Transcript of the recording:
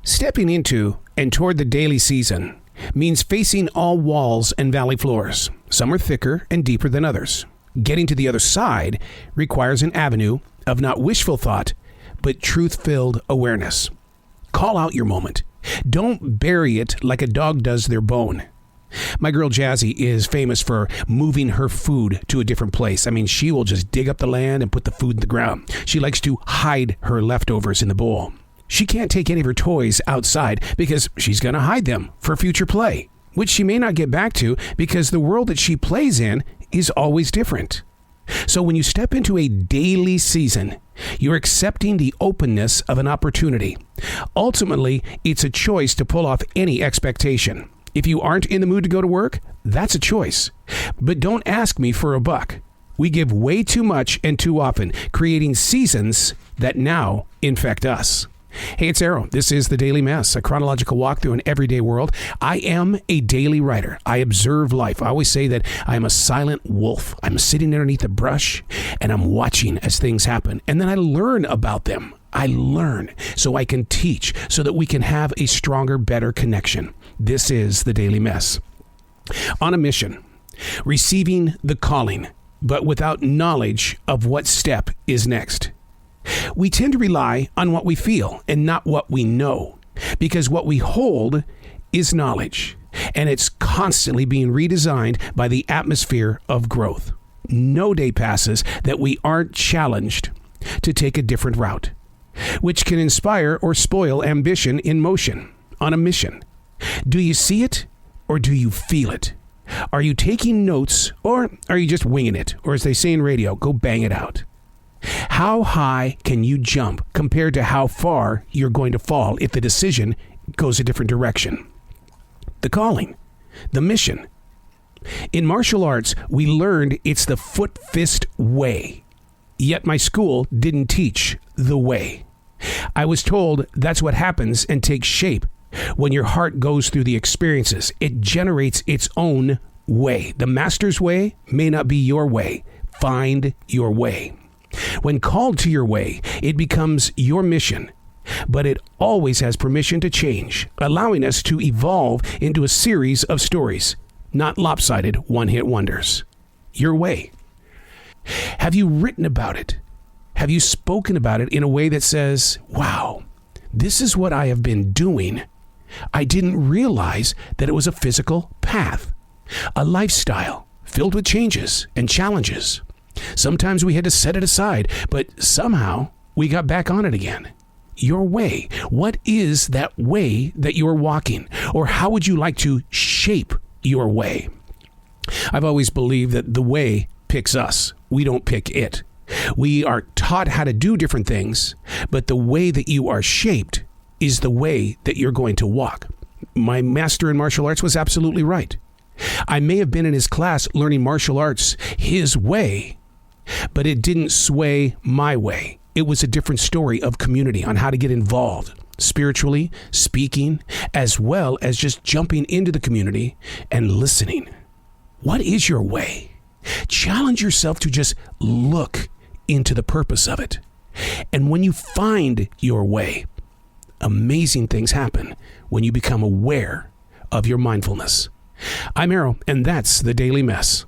Stepping into and toward the daily season means facing all walls and valley floors. Some are thicker and deeper than others. Getting to the other side requires an avenue of not wishful thought, but truth-filled awareness. Call out your moment. Don't bury it like a dog does their bone. My girl Jazzy is famous for moving her food to a different place. I mean, she will just dig up the land and put the food in the ground. She likes to hide her leftovers in the bowl. She can't take any of her toys outside because she's going to hide them for future play, which she may not get back to because the world that she plays in is always different. So when you step into a daily season, you're accepting the openness of an opportunity. Ultimately, it's a choice to pull off any expectation. If you aren't in the mood to go to work, that's a choice. But don't ask me for a buck. We give way too much and too often, creating seasons that now infect us. Hey, it's Arrow. This is The Daily Mess, a chronological walk through an everyday world. I am a daily writer. I observe life. I always say that I am a silent wolf. I'm sitting underneath a brush and I'm watching as things happen. And then I learn about them. I learn so I can teach, so that we can have a stronger, better connection. This is The Daily Mess. On a mission, receiving the calling, but without knowledge of what step is next. We tend to rely on what we feel and not what we know, because what we hold is knowledge, and it's constantly being redesigned by the atmosphere of growth. No day passes that we aren't challenged to take a different route, which can inspire or spoil ambition in motion on a mission. Do you see it or do you feel it? Are you taking notes or are you just winging it? Or as they say in radio, go bang it out. How high can you jump compared to how far you're going to fall if the decision goes a different direction? The calling, the mission. In martial arts, we learned it's the foot fist way. Yet my school didn't teach the way. I was told that's what happens and takes shape when your heart goes through the experiences. It generates its own way. The master's way may not be your way. Find your way. When called to your way, it becomes your mission, but it always has permission to change, allowing us to evolve into a series of stories, not lopsided one-hit wonders. Your way. Have you written about it? Have you spoken about it in a way that says, wow, this is what I have been doing. I didn't realize that it was a physical path, a lifestyle filled with changes and challenges. Sometimes we had to set it aside, but somehow we got back on it again. Your way. What is that way that you're walking? Or how would you like to shape your way? I've always believed that the way picks us. We don't pick it. We are taught how to do different things, but the way that you are shaped is the way that you're going to walk. My master in martial arts was absolutely right. I may have been in his class learning martial arts his way, but it didn't sway my way. It was a different story of community on how to get involved, spiritually, speaking, as well as just jumping into the community and listening. What is your way? Challenge yourself to just look into the purpose of it. And when you find your way, amazing things happen when you become aware of your mindfulness. I'm Arrow, and that's The Daily Mess.